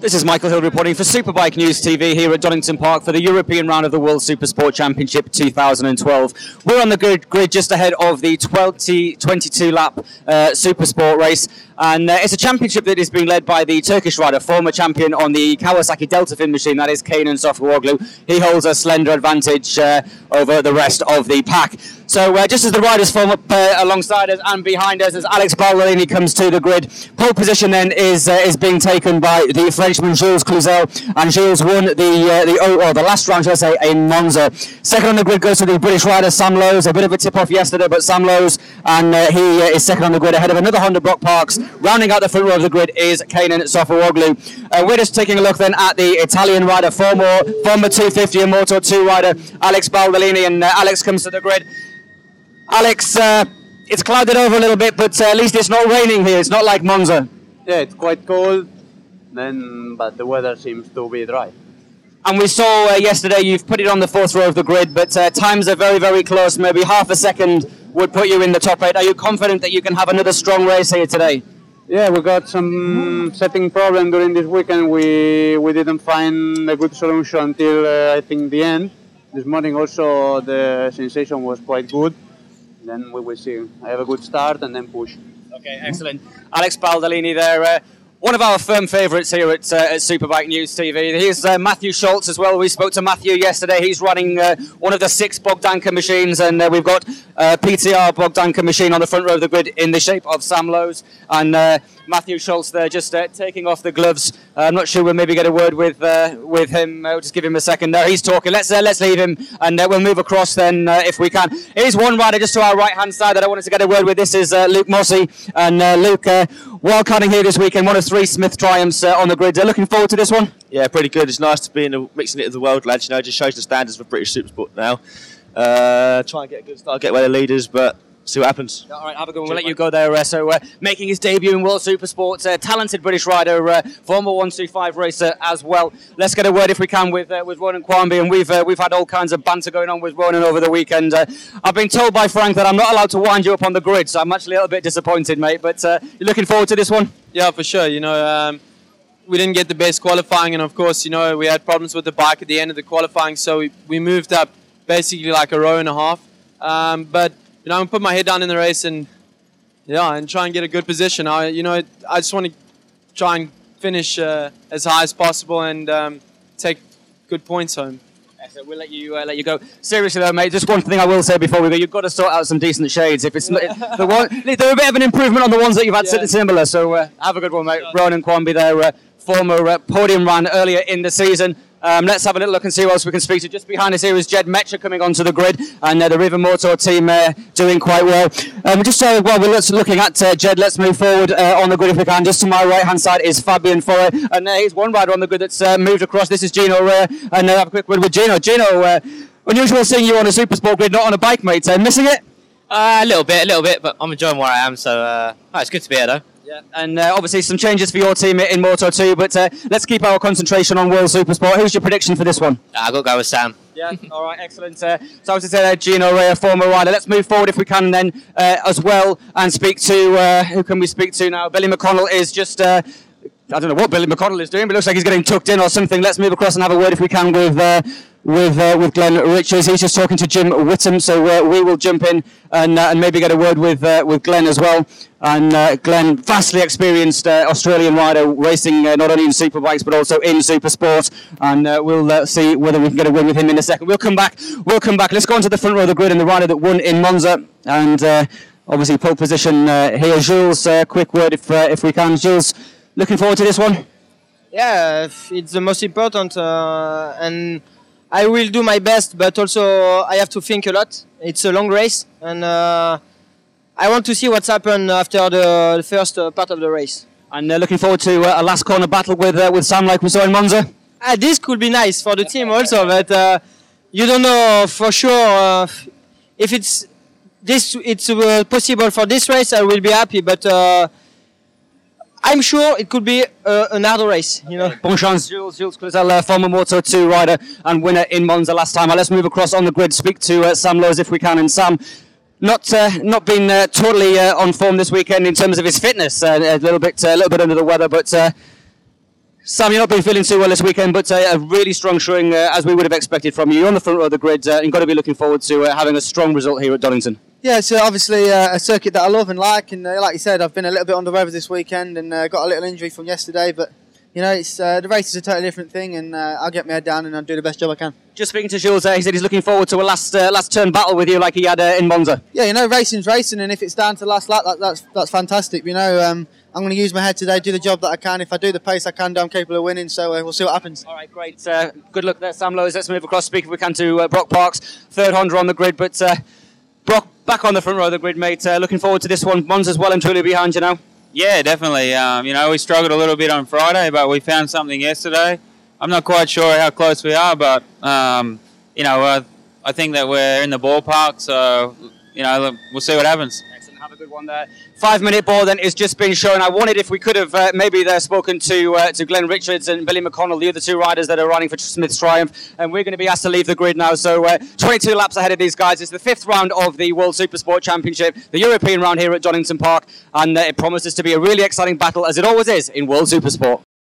This is Michael Hill reporting for Superbike News TV here at Donington Park for the European round of the World Supersport Championship 2012. We're on the grid just ahead of the 22-lap Supersport race, and it's a championship that is being led by the Turkish rider, former champion on the Kawasaki Deltafin machine, that is Kenan Sofuoglu. He holds a slender advantage over the rest of the pack. So just as the riders form up alongside us and behind us as Alex Ballerini comes to the grid, pole position then is being taken by the Frenchman Gilles Cluzel, and Gilles won the last round, shall I say, in Monza. Second on the grid goes to the British rider Sam Lowes, a bit of a tip-off yesterday, but Sam Lowes, and he is second on the grid ahead of another Honda Brock Parks. Rounding out the front row of the grid is Kenan Sofuoglu. We're just taking a look then at the Italian rider, former 250 and Moto 2 rider Alex Ballerini, and Alex comes to the grid. Alex, it's clouded over a little bit, but at least it's not raining here. It's not like Monza. Yeah, it's quite cold, but the weather seems to be dry. And we saw yesterday you've put it on the fourth row of the grid, but times are very, very close. Maybe half a second would put you in the top 8. Are you confident that you can have another strong race here today? Yeah, we got some setting problem during this weekend. We didn't find a good solution until I think the end. This morning also the sensation was quite good. Then we will see. I have a good start and then push. Okay, excellent. Alex Ballerini there, one of our firm favourites here at Superbike News TV. Here's Matthew Schultz as well. We spoke to Matthew yesterday. He's running one of the 6 Bogdanka machines, and we've got PTR Bogdanka machine on the front row of the grid in the shape of Sam Lowes. And Matthew Schultz there just taking off the gloves. I'm not sure we'll maybe get a word with him. We'll just give him a second there. He's talking. Let's leave him, and we'll move across then if we can. Here's one rider just to our right-hand side that I wanted to get a word with. This is Luke Mossey. And Luke, wildcarding here this weekend. One of 3 Smith triumphs on the grid. Looking forward to this one? Yeah, pretty good. It's nice to be mixing it with the world, lads. You know, just shows the standards for British Supersport now. Try and get a good start, get away the leaders, but see what happens. All right, have a good one. We'll let you go there. Making his debut in World Supersport, talented British rider, former 125 racer as well. Let's get a word if we can with Ronan Quamby, and we've had all kinds of banter going on with Ronan over the weekend. I've been told by Frank that I'm not allowed to wind you up on the grid, so I'm actually a little bit disappointed, mate. But you're looking forward to this one? Yeah, for sure. You know, we didn't get the best qualifying, and of course, you know, we had problems with the bike at the end of the qualifying, so we moved up basically like a row and a half. But you know, I'm gonna put my head down in the race and try and get a good position. I just want to try and finish as high as possible and take good points home. So we'll let you go. Seriously though, mate, just one thing I will say before we go: you've got to sort out some decent shades. If it's they're a bit of an improvement on the ones that you've had similar. So have a good one, mate. Ronan Quamby there, former podium run earlier in the season. Let's have a little look and see who else we can speak to. Just behind us here is Jed Metcher coming onto the grid, and the River Motor team doing quite well. Just while we're looking at Jed, let's move forward on the grid if we can. Just to my right-hand side is Fabian Foray, and here's one rider on the grid that's moved across. This is Gino Rea, and have a quick word with Gino. Gino, unusual seeing you on a Supersport grid, not on a bike, mate. Missing it? A little bit, but I'm enjoying where I am, so it's good to be here, though. Yeah, and obviously some changes for your team in Moto 2, but let's keep our concentration on World Supersport. Who's your prediction for this one? I've got to go with Sam. Yeah, all right, excellent. So I was to say Gino Rea, former rider. Let's move forward if we can then as well and speak to, who can we speak to now? Billy McConnell is just, I don't know what Billy McConnell is doing, but it looks like he's getting tucked in or something. Let's move across and have a word if we can with Glenn Richards. He's just talking to Jim Whittam, so we will jump in and maybe get a word with Glenn as well. And Glenn, vastly experienced Australian rider, racing not only in superbikes but also in Supersport. And we'll see whether we can get a win with him in a second. We'll come back. Let's go on to the front row of the grid and the rider that won in Monza. And obviously pole position here. Jules, quick word if we can. Jules, looking forward to this one? Yeah, it's the most important, and I will do my best, but also I have to think a lot. It's a long race, and I want to see what's happened after the first part of the race. And looking forward to a last corner battle with Sam like we saw in Monza? This could be nice for the team also, but you don't know for sure if it's possible for this race. I will be happy, but I'm sure it could be another race, you know. Bon chance, Gilles Cluzel, former Moto 2 rider and winner in Monza last time. Let's move across on the grid, speak to Sam Lowes if we can. And Sam, not been totally on form this weekend in terms of his fitness. A little bit under the weather, but Sam, you've not been feeling too well this weekend, but a really strong showing as we would have expected from you. You're on the front row of the grid. You've got to be looking forward to having a strong result here at Donington. Yeah, it's obviously a circuit that I love and like, and like you said, I've been a little bit under the weather this weekend and got a little injury from yesterday, but you know, it's the race is a totally different thing, and I'll get my head down and I'll do the best job I can. Just speaking to Jules, he said he's looking forward to a last turn battle with you like he had in Monza. Yeah, you know, racing's racing, and if it's down to last lap, that's fantastic. You know, I'm going to use my head today, do the job that I can. If I do the pace I can do, I'm capable of winning, so we'll see what happens. All right, great. Good luck there, Sam Lowes. Let's move across, speak if we can, to Brock Parks, third Honda on the grid, but Brock, back on the front row of the grid, mate. Looking forward to this one. Monza's well and truly behind you now. Yeah, definitely. You know, we struggled a little bit on Friday, but we found something yesterday. I'm not quite sure how close we are, but, you know, I think that we're in the ballpark, so, you know, we'll see what happens. Excellent. Have a good one there. 5-minute ball then is just been shown. I wondered if we could have maybe spoken to Glenn Richards and Billy McConnell, the other two riders that are riding for Smith's Triumph, and we're going to be asked to leave the grid now. So 22 laps ahead of these guys. It's the 5th round of the World Supersport Championship, the European round here at Donington Park, and it promises to be a really exciting battle, as it always is in World Supersport.